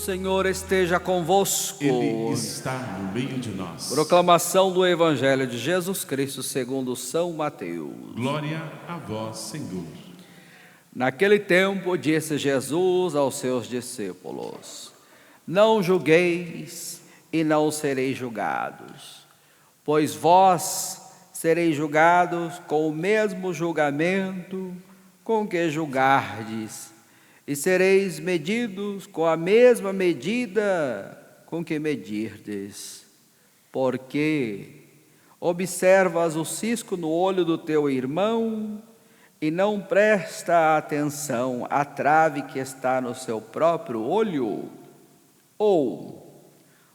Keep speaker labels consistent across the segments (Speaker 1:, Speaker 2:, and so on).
Speaker 1: Senhor esteja convosco.
Speaker 2: Ele está no meio de nós.
Speaker 1: Proclamação do Evangelho de Jesus Cristo segundo São Mateus.
Speaker 2: Glória a vós, Senhor.
Speaker 1: Naquele tempo disse Jesus aos seus discípulos: Não julgueis e não sereis julgados, pois vós sereis julgados com o mesmo julgamento com que julgardes, e sereis medidos com a mesma medida com que medirdes. Porque observas o cisco no olho do teu irmão e não presta atenção à trave que está no seu próprio olho? Ou,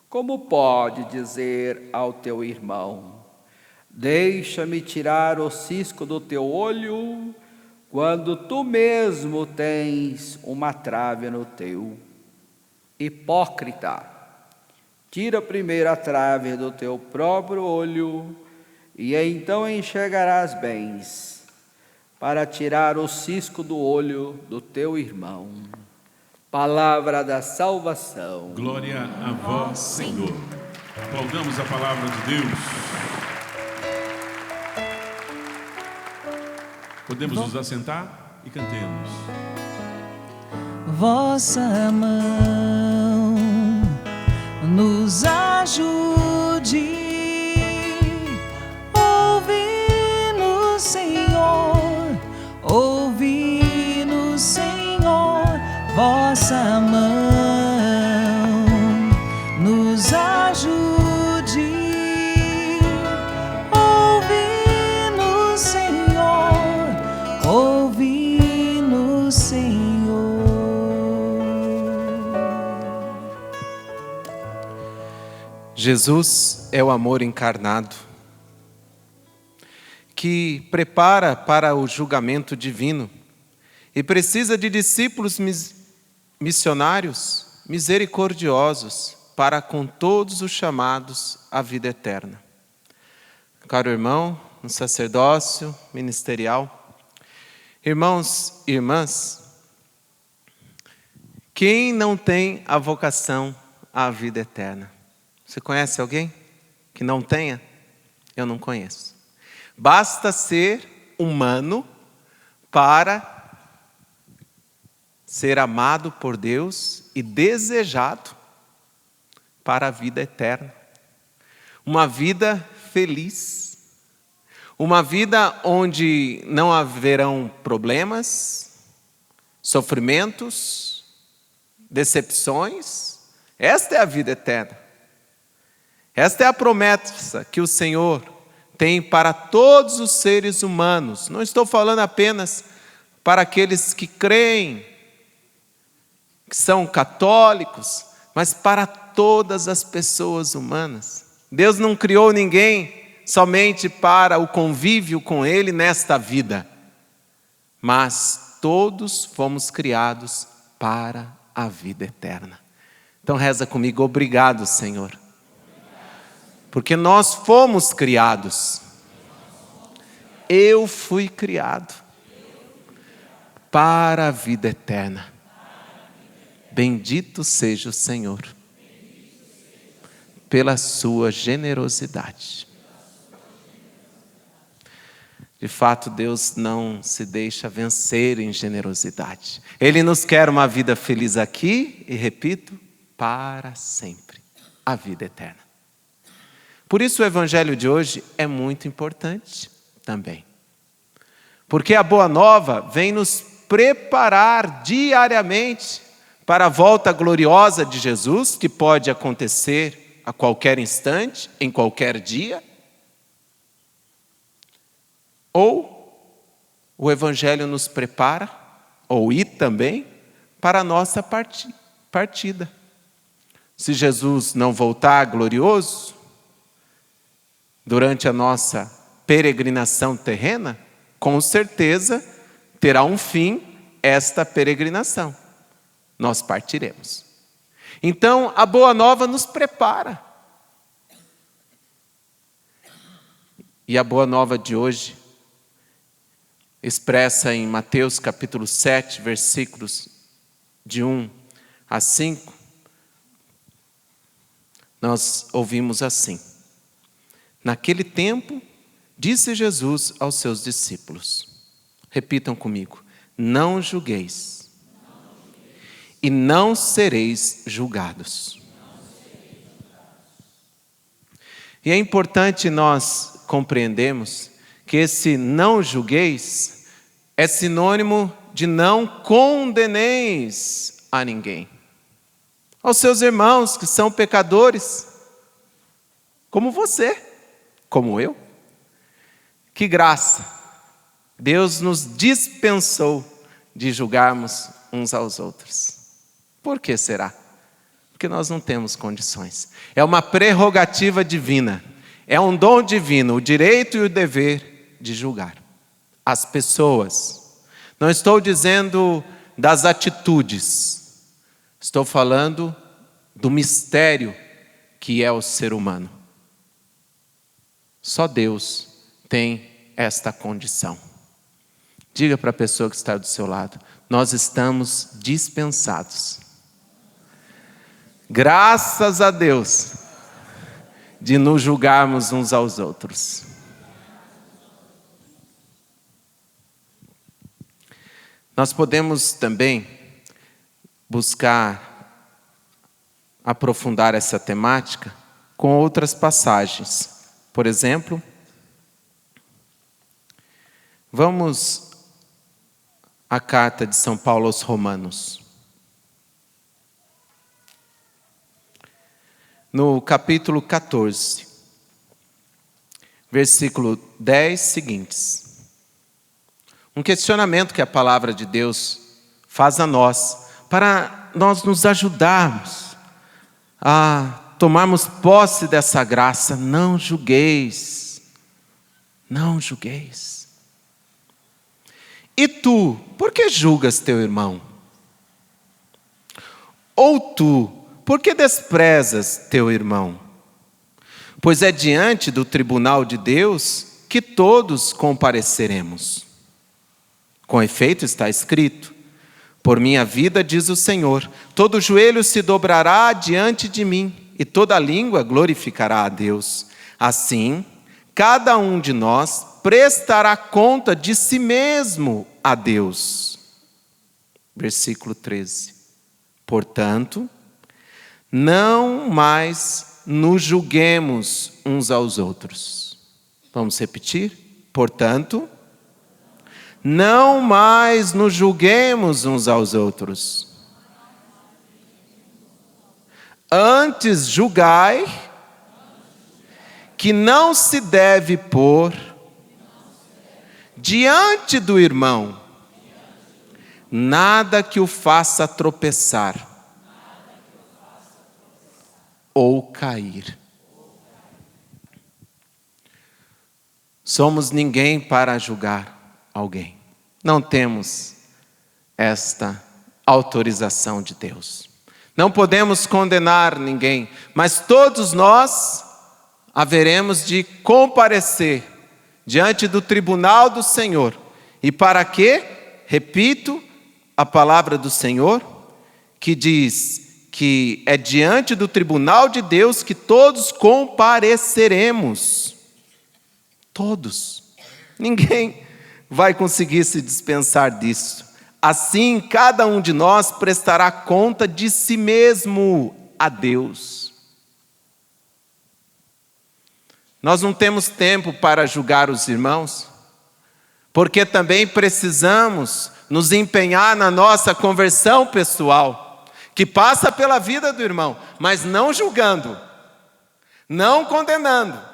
Speaker 1: como pode dizer ao teu irmão: deixa-me tirar o cisco do teu olho, quando tu mesmo tens uma trave no teu? Hipócrita, tira primeiro a trave do teu próprio olho, e então enxergarás bem, para tirar o cisco do olho do teu irmão. Palavra da salvação.
Speaker 2: Glória a vós, Senhor. Aplaudamos a palavra de Deus. Podemos nos assentar e cantemos.
Speaker 3: Vossa mão nos ajude, ouvi-nos, Senhor, ouvi-nos, Senhor. Vossa mão nos ajude, ouvi-nos, Senhor, ouvi-nos, Senhor.
Speaker 4: Jesus é o amor encarnado, que prepara para o julgamento divino e precisa de discípulos missionários misericordiosos para com todos os chamados à vida eterna. Caro irmão, no sacerdócio ministerial, irmãos e irmãs, quem não tem a vocação à vida eterna? Você conhece alguém que não tenha? Eu não conheço. Basta ser humano para ser amado por Deus e desejado para a vida eterna. Uma vida feliz. Uma vida onde não haverão problemas, sofrimentos, decepções. Esta é a vida eterna. Esta é a promessa que o Senhor tem para todos os seres humanos. Não estou falando apenas para aqueles que creem, que são católicos, mas para todas as pessoas humanas. Deus não criou ninguém somente para o convívio com Ele nesta vida, mas todos fomos criados para a vida eterna. Então reza comigo: obrigado, Senhor, porque nós fomos criados. Eu fui criado para a vida eterna. Bendito seja o Senhor pela sua generosidade. De fato, Deus não se deixa vencer em generosidade. Ele nos quer uma vida feliz aqui e, repito, para sempre, a vida eterna. Por isso o Evangelho de hoje é muito importante também. Porque a Boa Nova vem nos preparar diariamente para a volta gloriosa de Jesus, que pode acontecer a qualquer instante, em qualquer dia. Ou o Evangelho nos prepara, e também, para a nossa partida. Se Jesus não voltar glorioso, durante a nossa peregrinação terrena, com certeza terá um fim esta peregrinação. Nós partiremos. Então, a Boa Nova nos prepara. E a Boa Nova de hoje, expressa em Mateus capítulo 7, versículos de 1 a 5, nós ouvimos assim: naquele tempo, disse Jesus aos seus discípulos. Repitam comigo: não julgueis, e não sereis julgados. E é importante nós compreendermos que esse não julgueis é sinônimo de não condeneis a ninguém. Aos seus irmãos que são pecadores, como você, como eu. Que graça! Deus nos dispensou de julgarmos uns aos outros. Por que será? Porque nós não temos condições. É uma prerrogativa divina. É um dom divino, o direito e o dever de julgar as pessoas. Não estou dizendo das atitudes. Estou falando do mistério que é o ser humano. Só Deus tem esta condição. Diga para a pessoa que está do seu lado: nós estamos dispensados. Graças a Deus de nos julgarmos uns aos outros. Nós podemos também buscar aprofundar essa temática com outras passagens. Por exemplo, vamos à carta de São Paulo aos Romanos. No capítulo 14, versículo 10 seguintes. Um questionamento que a palavra de Deus faz a nós, para nós nos ajudarmos a tomarmos posse dessa graça. Não julgueis, não julgueis. E tu, por que julgas teu irmão? Ou tu, por que desprezas teu irmão? Pois é diante do tribunal de Deus que todos compareceremos. Com efeito está escrito: por minha vida, diz o Senhor, todo joelho se dobrará diante de mim, e toda língua glorificará a Deus. Assim, cada um de nós prestará conta de si mesmo a Deus. Versículo 13. Portanto, não mais nos julguemos uns aos outros. Vamos repetir? Portanto, não mais nos julguemos uns aos outros. Antes julgai que não se deve pôr diante do irmão nada que o faça tropeçar ou cair. Somos ninguém para julgar alguém. Não temos esta autorização de Deus. Não podemos condenar ninguém, mas todos nós haveremos de comparecer diante do tribunal do Senhor. E para quê? Repito a palavra do Senhor, que diz que é diante do tribunal de Deus que todos compareceremos. Todos. Ninguém vai conseguir se dispensar disso. Assim, cada um de nós prestará conta de si mesmo a Deus. Nós não temos tempo para julgar os irmãos, porque também precisamos nos empenhar na nossa conversão pessoal, que passa pela vida do irmão, mas não julgando, não condenando.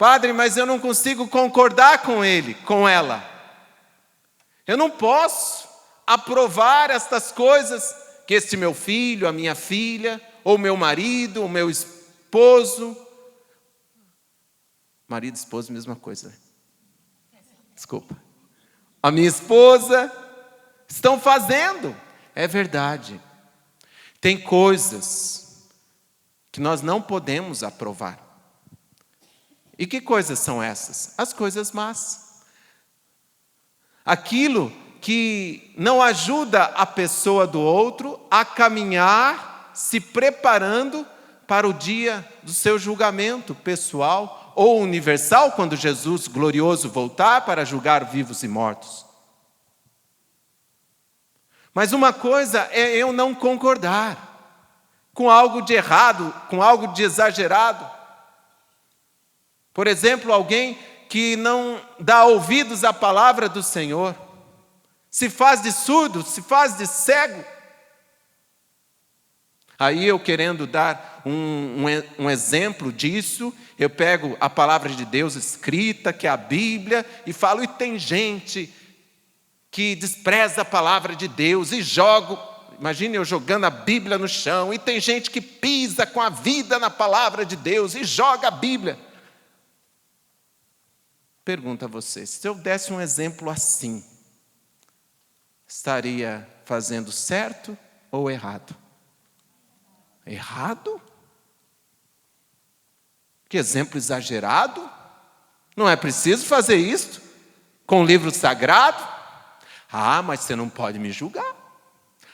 Speaker 4: Padre, mas eu não consigo concordar com ele, com ela. Eu não posso aprovar estas coisas que este meu filho, a minha filha, ou meu marido, o meu esposo. Marido e esposa, mesma coisa. Desculpa. A minha esposa estão fazendo. É verdade. Tem coisas que nós não podemos aprovar. E que coisas são essas? As coisas más. Aquilo que não ajuda a pessoa do outro a caminhar se preparando para o dia do seu julgamento pessoal ou universal, quando Jesus glorioso voltar para julgar vivos e mortos. Mas uma coisa é eu não concordar com algo de errado, com algo de exagerado. Por exemplo, alguém que não dá ouvidos à palavra do Senhor, se faz de surdo, se faz de cego. Aí eu querendo dar um exemplo disso, eu pego a palavra de Deus escrita, que é a Bíblia, e falo, e tem gente que despreza a palavra de Deus e joga, imagine eu jogando a Bíblia no chão, e tem gente que pisa com a vida na palavra de Deus e joga a Bíblia. Pergunto a você, se eu desse um exemplo assim, estaria fazendo certo ou errado? Errado? Que exemplo exagerado? Não é preciso fazer isso com o livro sagrado? Ah, mas você não pode me julgar.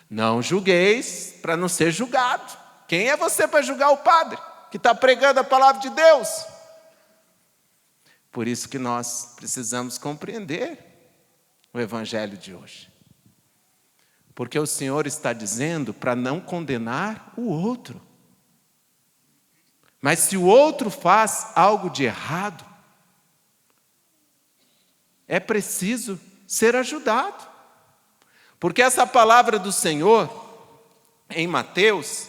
Speaker 4: Não julgueis para não ser julgado. Quem é você para julgar o padre que está pregando a palavra de Deus? Por isso que nós precisamos compreender o evangelho de hoje. Porque o Senhor está dizendo para não condenar o outro. Mas se o outro faz algo de errado, é preciso ser ajudado. Porque essa palavra do Senhor, em Mateus,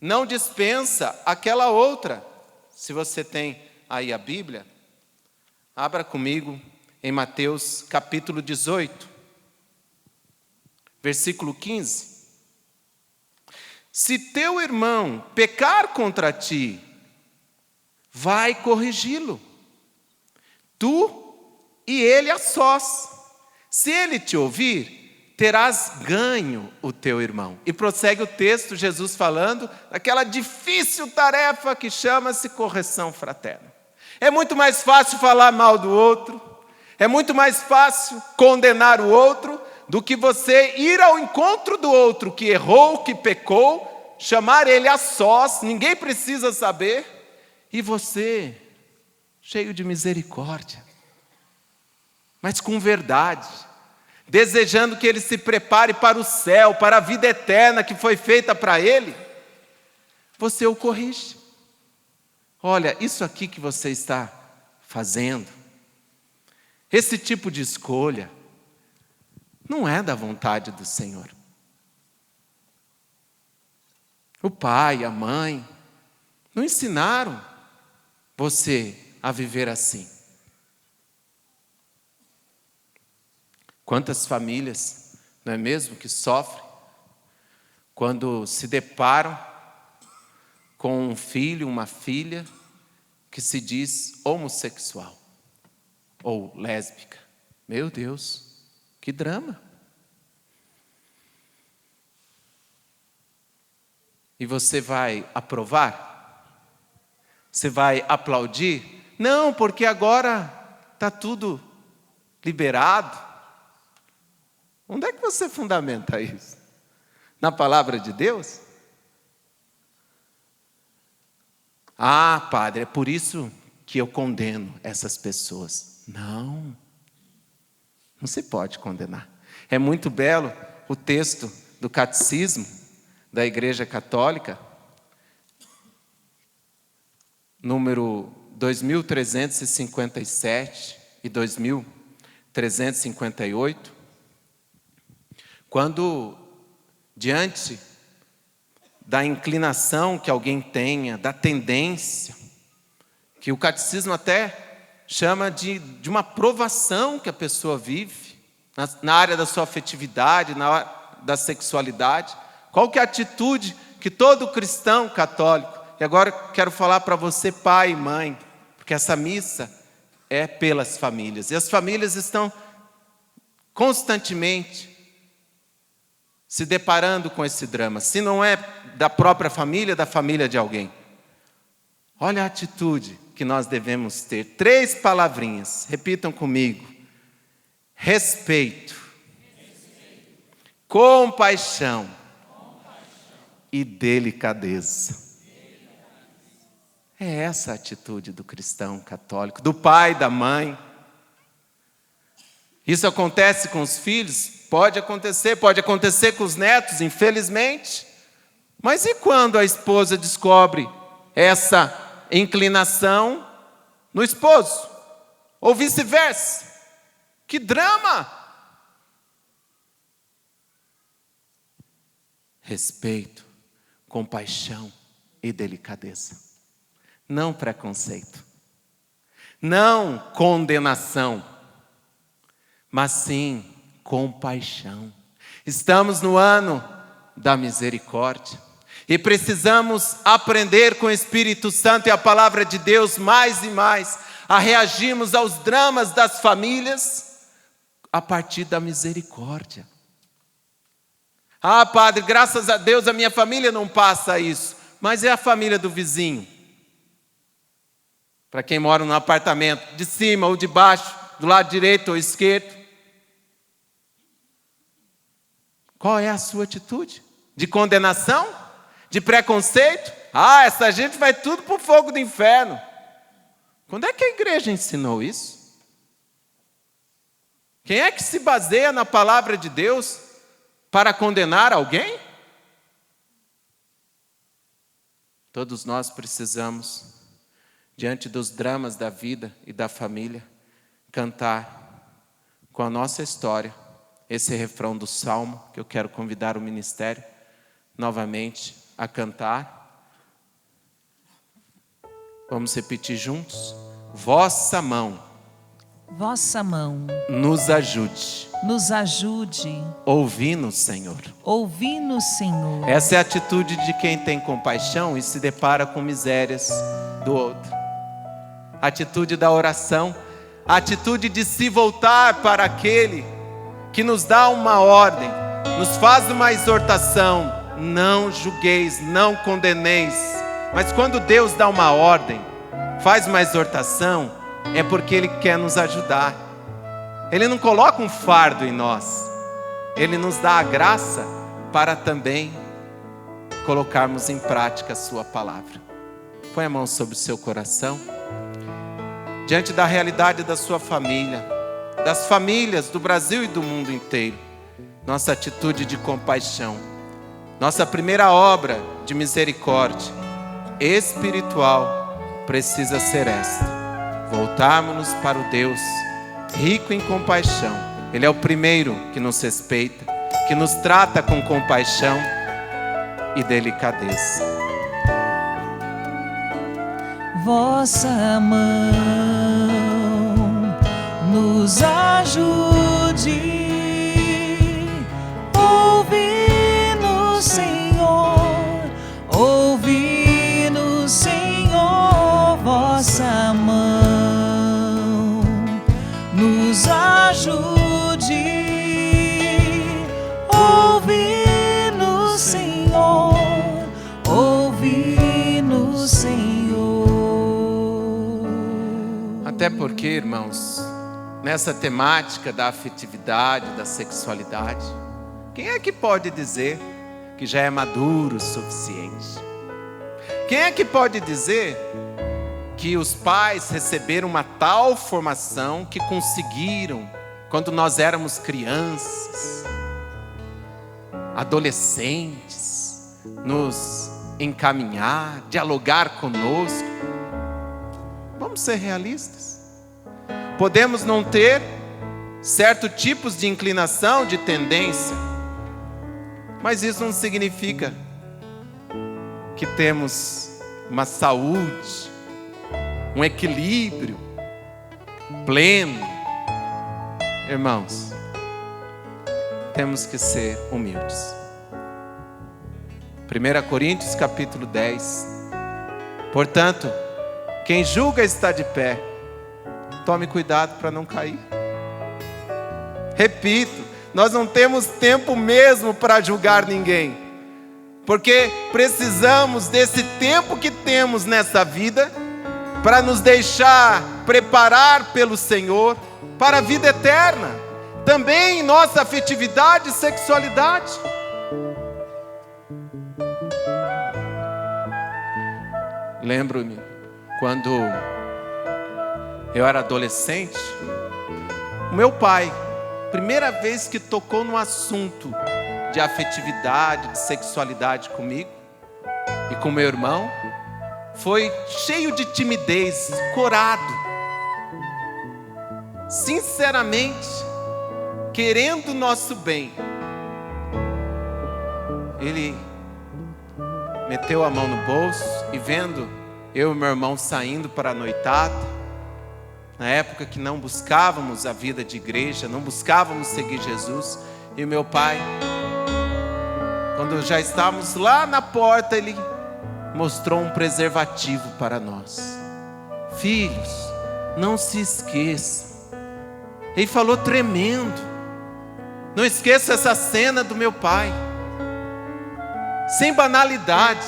Speaker 4: não dispensa aquela outra. Se você tem aí a Bíblia, abra comigo em Mateus capítulo 18, versículo 15. Se teu irmão pecar contra ti, vai corrigi-lo, tu e ele a sós. Se ele te ouvir, terás ganho o teu irmão. E prossegue o texto, Jesus falando daquela difícil tarefa que chama-se correção fraterna. É muito mais fácil falar mal do outro, é muito mais fácil condenar o outro, do que você ir ao encontro do outro que errou, que pecou, chamar ele a sós, ninguém precisa saber, e você, cheio de misericórdia, mas com verdade, desejando que ele se prepare para o céu, para a vida eterna que foi feita para ele, você o corrige. Olha, isso aqui que você está fazendo, esse tipo de escolha, não é da vontade do Senhor. O pai, a mãe, não ensinaram você a viver assim. Quantas famílias, não é mesmo, que sofrem quando se deparam com um filho, uma filha que se diz homossexual ou lésbica. Meu Deus, que drama! E você vai aprovar? Você vai aplaudir? Não, porque agora está tudo liberado. Onde é que você fundamenta isso? Na palavra de Deus? Ah, padre, é por isso que eu condeno essas pessoas. Não se pode condenar. É muito belo o texto do Catecismo da Igreja Católica, número 2357 e 2358, quando, diante da inclinação que alguém tenha, da tendência, que o catecismo até chama de uma provação que a pessoa vive, na área da sua afetividade, na área da sexualidade, qual que é a atitude que todo cristão católico, e agora quero falar para você, pai e mãe, porque essa missa é pelas famílias, e as famílias estão constantemente se deparando com esse drama, se não é da própria família, da família de alguém. Olha a atitude que nós devemos ter. 3 palavrinhas, repitam comigo: respeito, compaixão, e delicadeza. É essa a atitude do cristão católico, do pai, da mãe. Isso acontece com os filhos? Pode acontecer com os netos, infelizmente. Mas e quando a esposa descobre essa inclinação no esposo? Ou vice-versa? Que drama! Respeito, compaixão e delicadeza. Não preconceito. Não condenação. Mas sim compaixão. Estamos no ano da misericórdia. E precisamos aprender com o Espírito Santo e a palavra de Deus mais e mais a reagirmos aos dramas das famílias a partir da misericórdia. Ah, padre, graças a Deus a minha família não passa isso. Mas é a família do vizinho. Para quem mora num apartamento, de cima ou de baixo, do lado direito ou esquerdo. Qual é a sua atitude? De condenação? De preconceito? Ah, essa gente vai tudo para o fogo do inferno. Quando é que a igreja ensinou isso? Quem é que se baseia na palavra de Deus para condenar alguém? Todos nós precisamos, diante dos dramas da vida e da família, cantar com a nossa história esse refrão do Salmo, que eu quero convidar o ministério novamente a cantar. Vamos repetir juntos? Vossa mão nos ajude. Ouvi-nos, Senhor.
Speaker 3: Senhor.
Speaker 4: Essa é a atitude de quem tem compaixão e se depara com misérias do outro. A atitude da oração, a atitude de se voltar para aquele que nos dá uma ordem, nos faz uma exortação. Não julgueis, não condeneis. Mas quando Deus dá uma ordem, faz uma exortação, é porque Ele quer nos ajudar. Ele não coloca um fardo em nós. Ele nos dá a graça para também colocarmos em prática a sua palavra. Põe a mão sobre o seu coração. Diante da realidade da sua família, das famílias do Brasil e do mundo inteiro, nossa atitude de compaixão, nossa primeira obra de misericórdia espiritual precisa ser esta: voltarmos-nos para o Deus rico em compaixão. Ele é o primeiro que nos respeita, que nos trata com compaixão e delicadeza.
Speaker 3: Vossa mão nos ajude, ouvi-nos, Senhor, ouvi-nos, Senhor. Vossa mão nos ajude, ouvi-nos, Senhor, ouvi-nos, Senhor.
Speaker 4: Até porque, irmãos, nessa temática da afetividade, da sexualidade, quem é que pode dizer que já é maduro o suficiente? Quem é que pode dizer que os pais receberam uma tal formação que conseguiram, quando nós éramos crianças, adolescentes, nos encaminhar, dialogar conosco? Vamos ser realistas. Podemos não ter certos tipos de inclinação, de tendência, mas isso não significa que temos uma saúde, um equilíbrio pleno. Irmãos, temos que ser humildes. 1 Coríntios capítulo 10. Portanto, quem julga está de pé, tome cuidado para não cair. Repito, nós não temos tempo mesmo para julgar ninguém, porque precisamos desse tempo que temos nessa vida para nos deixar preparar pelo Senhor para a vida eterna, também em nossa afetividade e sexualidade. Lembro-me quando eu era adolescente, o meu pai, primeira vez que tocou no assunto de afetividade, de sexualidade comigo e com meu irmão, foi cheio de timidez, corado, sinceramente, querendo o nosso bem. Ele meteu a mão no bolso e vendo eu e meu irmão saindo para a noitada, na época que não buscávamos a vida de igreja, não buscávamos seguir Jesus, e meu pai, quando já estávamos lá na porta, ele mostrou um preservativo para nós. Filhos, não se esqueçam. Ele falou tremendo. Não esqueça essa cena do meu pai. Sem banalidade.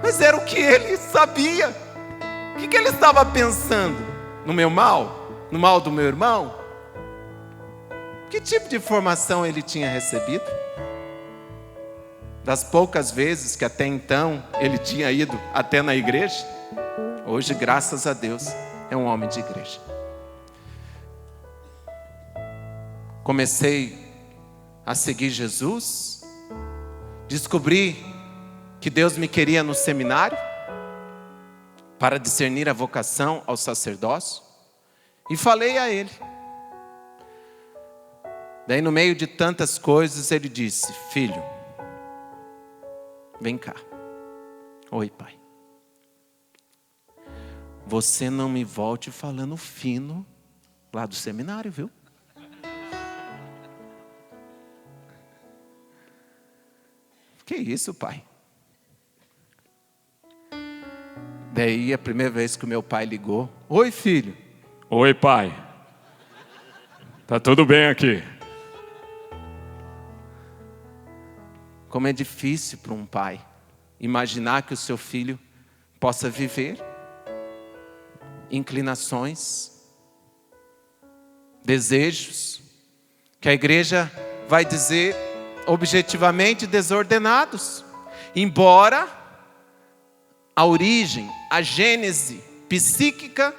Speaker 4: Mas era o que ele sabia. O que ele estava pensando? No meu mal? No mal do meu irmão? Que tipo de informação ele tinha recebido? Das poucas vezes que até então ele tinha ido até na igreja, hoje, graças a Deus, é um homem de igreja. Comecei a seguir Jesus, descobri que Deus me queria no seminário, para discernir a vocação ao sacerdócio, e falei a ele. Daí, no meio de tantas coisas, ele disse: filho, vem cá. Oi, pai. Você não me volte falando fino lá do seminário, viu? Que isso, pai? Daí, a primeira vez que o meu pai ligou: oi, filho.
Speaker 5: Oi, pai. Tá tudo bem aqui?
Speaker 4: Como é difícil para um pai imaginar que o seu filho possa viver inclinações, desejos, que a igreja vai dizer objetivamente desordenados, embora a origem, a gênese psíquica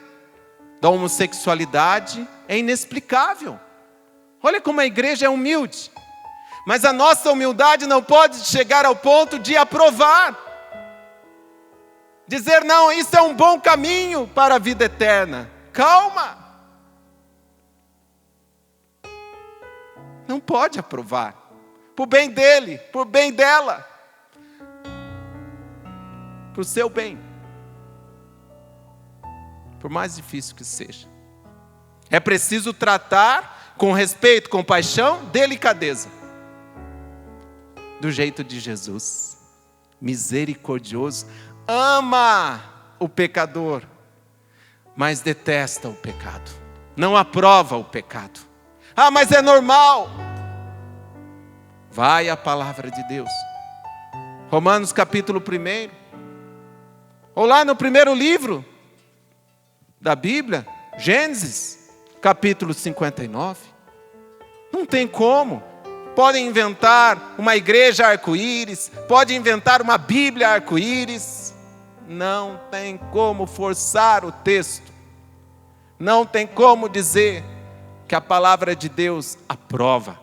Speaker 4: da homossexualidade é inexplicável. Olha como a igreja é humilde. Mas a nossa humildade não pode chegar ao ponto de aprovar. Dizer, não, isso é um bom caminho para a vida eterna. Calma. Não pode aprovar. Por bem dele, por bem dela. Por seu bem. Por mais difícil que seja. É preciso tratar com respeito, compaixão, delicadeza. Do jeito de Jesus. Misericordioso. Ama o pecador, mas detesta o pecado. Não aprova o pecado. Ah, mas é normal. Vai a palavra de Deus. Romanos capítulo 1. Ou lá no primeiro livro da Bíblia, Gênesis, capítulo 59. Não tem como. Podem inventar uma igreja arco-íris, podem inventar uma Bíblia arco-íris. Não tem como forçar o texto. Não tem como dizer que a palavra de Deus aprova.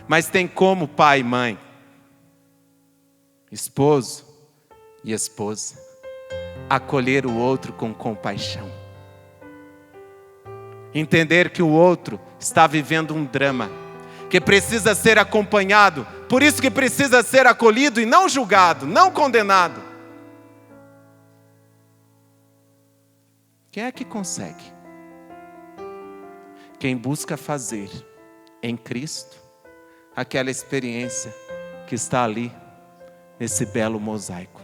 Speaker 4: Mas tem como pai e mãe, esposo e esposa, acolher o outro com compaixão. Entender que o outro está vivendo um drama, que precisa ser acompanhado, por isso que precisa ser acolhido e não julgado, não condenado. Quem é que consegue? Quem busca fazer em Cristo aquela experiência que está ali nesse belo mosaico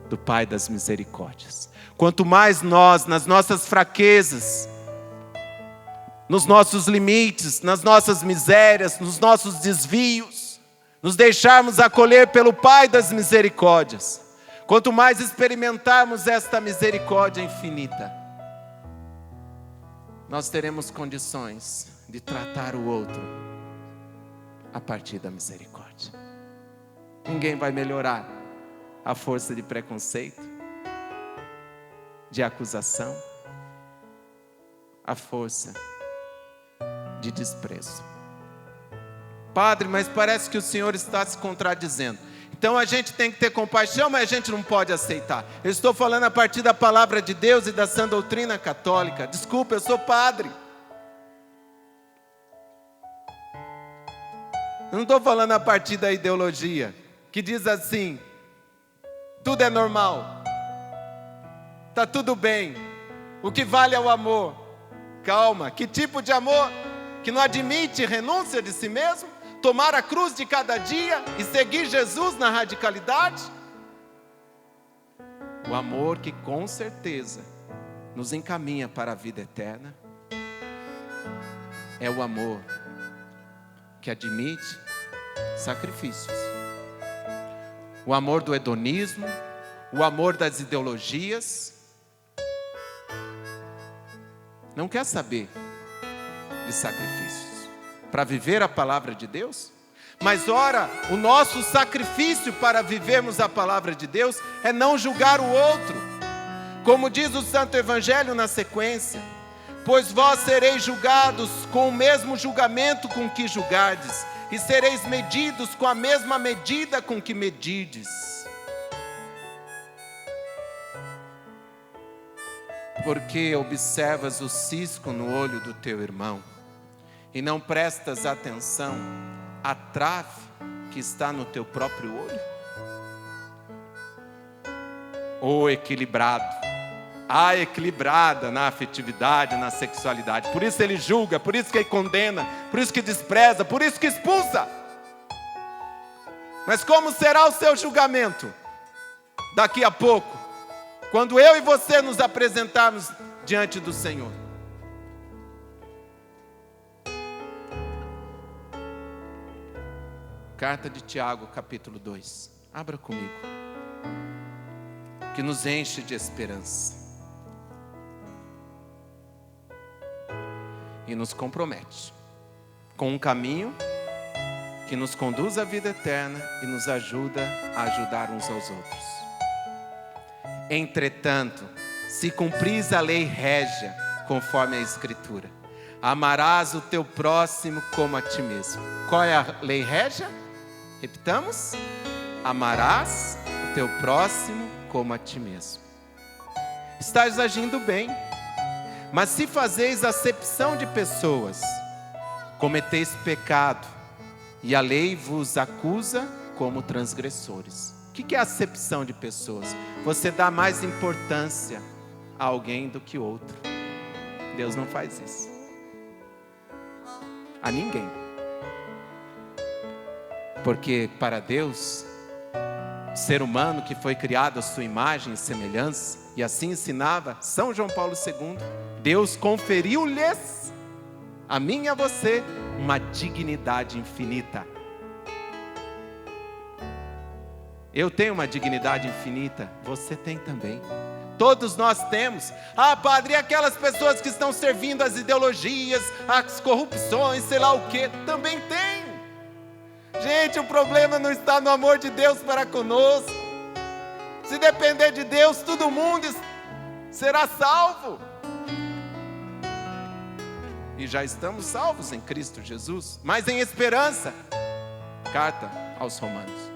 Speaker 4: do Pai das Misericórdias. Quanto mais nós, nas nossas fraquezas, nos nossos limites, nas nossas misérias, nos nossos desvios, nos deixarmos acolher pelo Pai das Misericórdias, quanto mais experimentarmos esta misericórdia infinita, nós teremos condições de tratar o outro a partir da misericórdia. Ninguém vai melhorar a força de preconceito, de acusação, a força de desprezo. Padre, mas parece que o senhor está se contradizendo. Então a gente tem que ter compaixão, mas a gente não pode aceitar. Eu estou falando a partir da palavra de Deus e da sã doutrina católica. Desculpa, eu sou padre. Eu não estou falando a partir da ideologia, que diz assim: tudo é normal, está tudo bem, o que vale é o amor. Calma, que tipo de amor? Que não admite renúncia de si mesmo? Tomar a cruz de cada dia e seguir Jesus na radicalidade? O amor que com certeza nos encaminha para a vida eterna é o amor que admite sacrifícios. O amor do hedonismo, o amor das ideologias. Não quer saber de sacrifícios para viver a palavra de Deus? Mas ora, o nosso sacrifício para vivermos a palavra de Deus é não julgar o outro. Como diz o Santo Evangelho na sequência: pois vós sereis julgados com o mesmo julgamento com que julgardes, e sereis medidos com a mesma medida com que medides. Porque observas o cisco no olho do teu irmão e não prestas atenção à trave que está no teu próprio olho? Ou equilibrado, a equilibrada na afetividade, na sexualidade. Por isso ele julga, por isso que ele condena, por isso que despreza, por isso que expulsa. Mas como será o seu julgamento daqui a pouco, quando eu e você nos apresentarmos diante do Senhor? Carta de Tiago, capítulo 2. Abra comigo. Que nos enche de esperança e nos compromete com um caminho que nos conduz à vida eterna e nos ajuda a ajudar uns aos outros. Entretanto, se cumpris a lei régia, conforme a Escritura, amarás o teu próximo como a ti mesmo. Qual é a lei régia? Repitamos: amarás o teu próximo como a ti mesmo. Estás agindo bem, mas se fazeis acepção de pessoas, cometeis pecado, e a lei vos acusa como transgressores. O que é acepção de pessoas? Você dá mais importância a alguém do que outro. Deus não faz isso a ninguém. Porque para Deus, o ser humano que foi criado à sua imagem e semelhança, e assim ensinava São João Paulo II, Deus conferiu-lhes, a mim e a você, uma dignidade infinita. Eu tenho uma dignidade infinita, você tem também. Todos nós temos. Ah, padre, e aquelas pessoas que estão servindo as ideologias, as corrupções, sei lá o que, também tem. Gente, o problema não está no amor de Deus para conosco. Se depender de Deus, todo mundo será salvo. E já estamos salvos em Cristo Jesus, mas em esperança. Carta aos Romanos.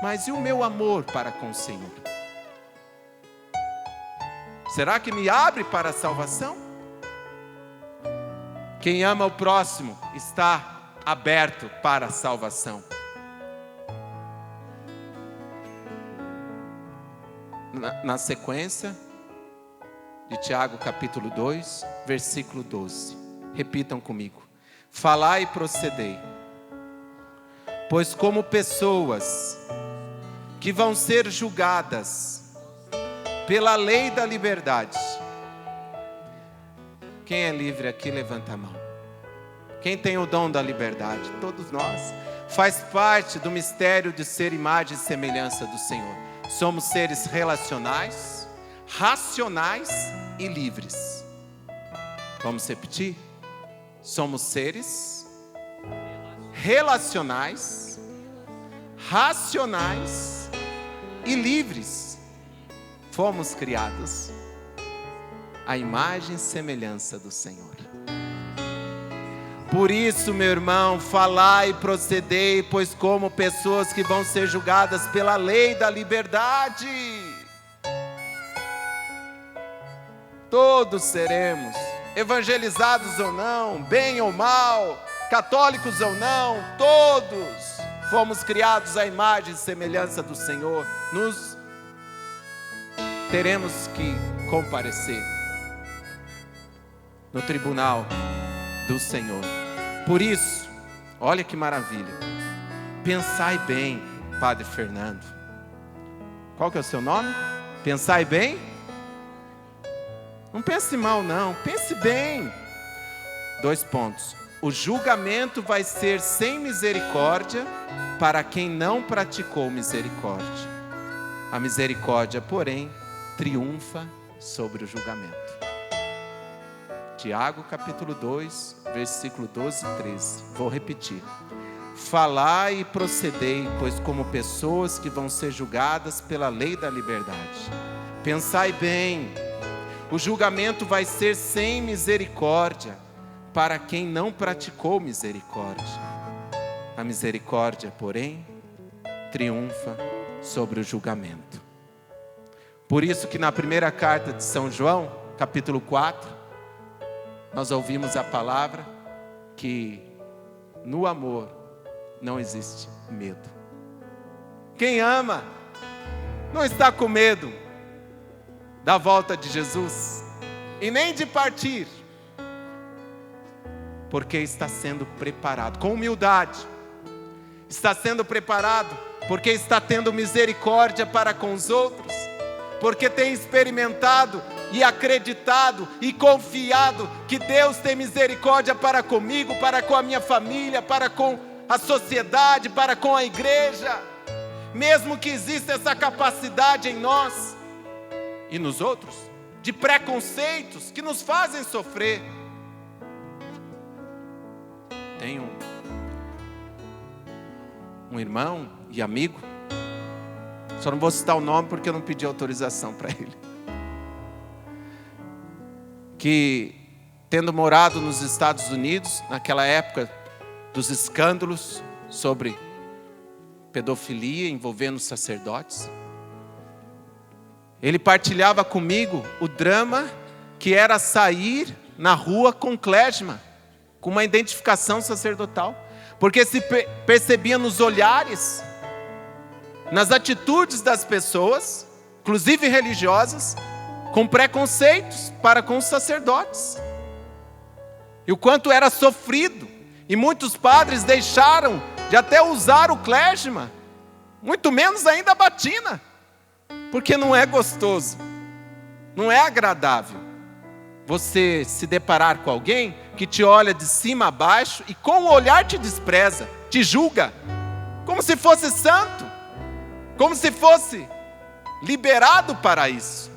Speaker 4: Mas e o meu amor para com o Senhor? Será que me abre para a salvação? Quem ama o próximo está aberto para a salvação. Na sequência de Tiago capítulo 2, versículo 12. Repitam comigo: falai e procedei, pois como pessoas que vão ser julgadas pela lei da liberdade. Quem é livre aqui, levanta a mão. Quem tem o dom da liberdade? Todos nós. Faz parte do mistério de ser imagem e semelhança do Senhor. Somos seres relacionais, racionais e livres. Vamos repetir? Somos seres relacionais, racionais e livres, fomos criados à imagem e semelhança do Senhor. Por isso, meu irmão, falai e procedei, pois como pessoas que vão ser julgadas pela lei da liberdade. Todos seremos, evangelizados ou não, bem ou mal, católicos ou não, todos fomos criados à imagem e semelhança do Senhor. Nos teremos que comparecer no tribunal do Senhor. Por isso, olha que maravilha. Pensai bem, Padre Fernando. Qual que é o seu nome? Pensai bem? Não pense mal não, pense bem. 2 pontos. O julgamento vai ser sem misericórdia para quem não praticou misericórdia. A misericórdia, porém, triunfa sobre o julgamento. Tiago capítulo 2, versículo 12 e 13. Vou repetir. Falai e procedei, pois como pessoas que vão ser julgadas pela lei da liberdade. Pensai bem, o julgamento vai ser sem misericórdia para quem não praticou misericórdia. A misericórdia, porém, triunfa sobre o julgamento. Por isso que na primeira carta de São João, capítulo 4, nós ouvimos a palavra que no amor não existe medo. Quem ama não está com medo da volta de Jesus e nem de partir, porque está sendo preparado com humildade, está sendo preparado porque está tendo misericórdia para com os outros, porque tem experimentado e acreditado e confiado que Deus tem misericórdia para comigo, para com a minha família, para com a sociedade, para com a igreja. Mesmo que exista essa capacidade em nós e nos outros, de preconceitos que nos fazem sofrer. Tenho um irmão e amigo, só não vou citar o nome porque eu não pedi autorização para ele, que tendo morado nos Estados Unidos, naquela época dos escândalos sobre pedofilia envolvendo sacerdotes, ele partilhava comigo o drama que era sair na rua com clésima, com uma identificação sacerdotal, porque se percebia nos olhares, nas atitudes das pessoas, inclusive religiosas, com preconceitos para com os sacerdotes. E o quanto era sofrido. E muitos padres deixaram de até usar o clésima, muito menos ainda a batina, porque não é gostoso, não é agradável você se deparar com alguém que te olha de cima a baixo e com o olhar te despreza, te julga, como se fosse santo, como se fosse liberado para isso.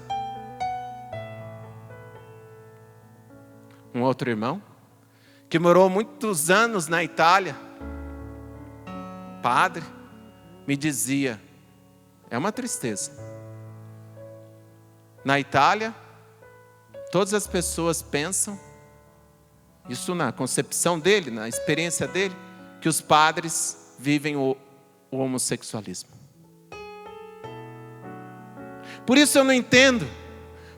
Speaker 4: Um outro irmão, que morou muitos anos na Itália, padre, me dizia, é uma tristeza. Na Itália, todas as pessoas pensam, isso na concepção dele, na experiência dele, que os padres vivem o homossexualismo. Por isso eu não entendo,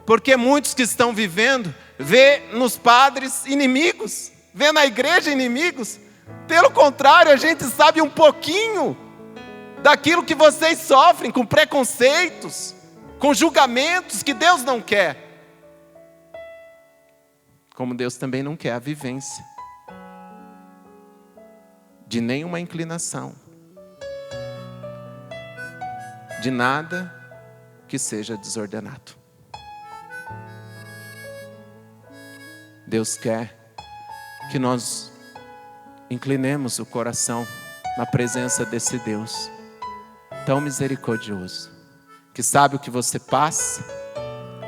Speaker 4: porque muitos que estão vivendo, vê nos padres inimigos, vê na igreja inimigos. Pelo contrário, a gente sabe um pouquinho daquilo que vocês sofrem, com preconceitos, com julgamentos que Deus não quer. Como Deus também não quer a vivência de nenhuma inclinação, de nada que seja desordenado. Deus quer que nós inclinemos o coração na presença desse Deus tão misericordioso, que sabe o que você passa,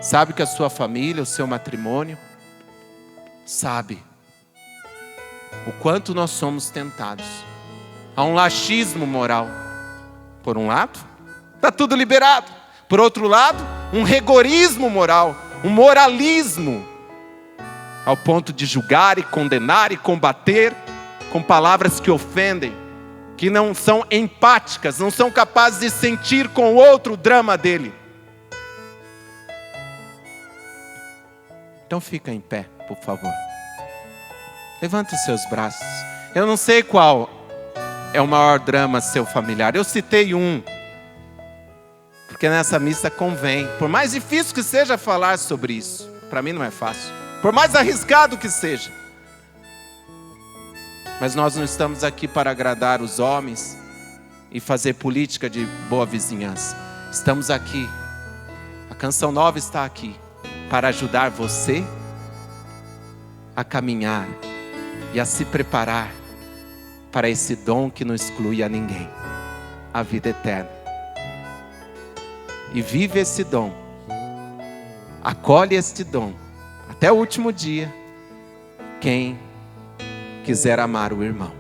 Speaker 4: sabe que a sua família, o seu matrimônio, sabe o quanto nós somos tentados. Há um laxismo moral, por um lado, Está tudo liberado. Por outro lado, um rigorismo moral, um moralismo, ao ponto de julgar e condenar e combater com palavras que ofendem, que não são empáticas, não são capazes de sentir com o outro o drama dele. Então fica em pé, por favor. Levanta os seus braços. Eu não sei qual é o maior drama seu familiar. Eu citei um, porque nessa missa convém. Por mais difícil que seja falar sobre isso, para mim não é fácil. Por mais arriscado que seja. Mas nós não estamos aqui para agradar os homens e fazer política de boa vizinhança. Estamos aqui, a Canção Nova está aqui, para ajudar você a caminhar e a se preparar para esse dom que não exclui a ninguém, a vida eterna. E vive esse dom, acolhe este dom, até o último dia, quem quiser amar o irmão.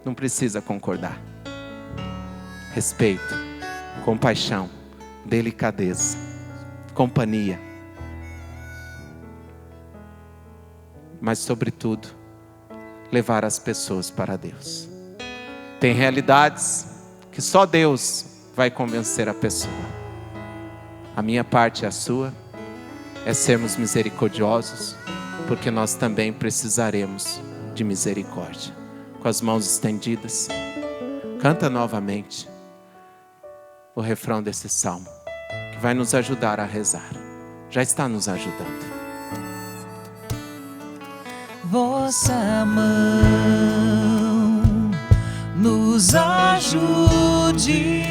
Speaker 4: Não precisa concordar. Respeito, compaixão, delicadeza, companhia. Mas sobretudo, levar as pessoas para Deus. Tem realidades que só Deus vai convencer a pessoa. A minha parte e a sua é sermos misericordiosos, porque nós também precisaremos de misericórdia. Com as mãos estendidas, canta novamente o refrão desse salmo, que vai nos ajudar a rezar. Já está nos ajudando.
Speaker 3: Vossa mão nos ajude,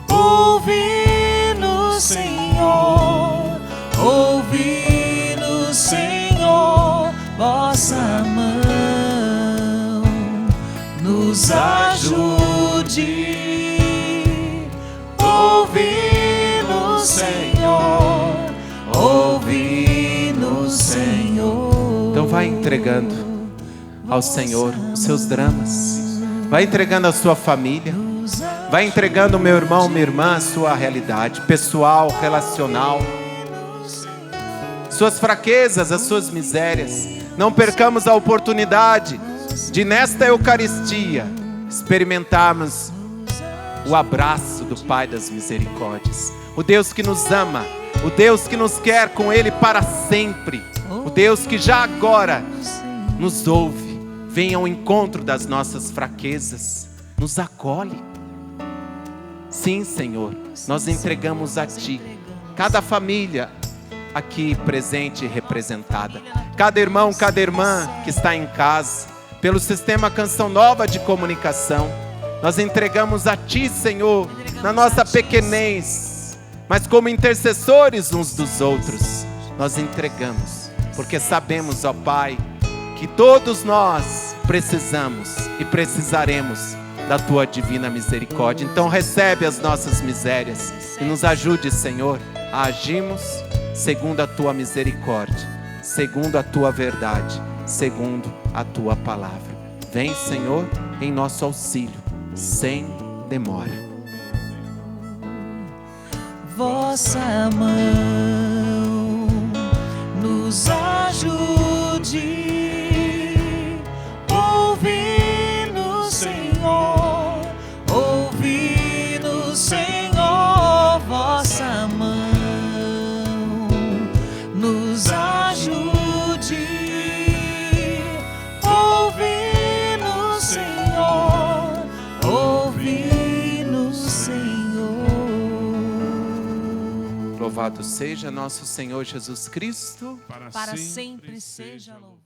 Speaker 3: ouvi-nos, Senhor, ouvi-nos, Senhor. Vossa mão nos ajude, ouvi-nos, Senhor, ouvi-nos, Senhor.
Speaker 4: Então vai entregando ao Senhor os seus dramas. Vai entregando a sua família. Vai entregando, meu irmão, minha irmã, a sua realidade pessoal, relacional. Suas fraquezas, as suas misérias. Não percamos a oportunidade de, nesta Eucaristia, experimentarmos o abraço do Pai das Misericórdias. O Deus que nos ama. O Deus que nos quer com Ele para sempre. O Deus que já agora nos ouve, vem ao encontro das nossas fraquezas, nos acolhe. Sim, Senhor, nós entregamos a Ti cada família aqui presente e representada, cada irmão, cada irmã que está em casa, pelo sistema Canção Nova de comunicação. Nós entregamos a Ti, Senhor, na nossa pequenez, mas como intercessores uns dos outros, nós entregamos, porque sabemos, ó Pai, que todos nós precisamos e precisaremos da Tua divina misericórdia. Então recebe as nossas misérias e nos ajude, Senhor, a agirmos segundo a Tua misericórdia, segundo a Tua verdade, segundo a Tua palavra. Vem, Senhor, em nosso auxílio, sem demora.
Speaker 3: Vossa mão nos ajude, ouvi-nos, Senhor, ouvi-nos, Senhor. Vossa mão nos ajude, ouvi-nos, Senhor, ouvi-nos, Senhor.
Speaker 4: Louvado seja nosso Senhor Jesus Cristo.
Speaker 3: Para sempre seja louvado.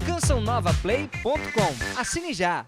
Speaker 6: cançãonovaplay.com. Assine já!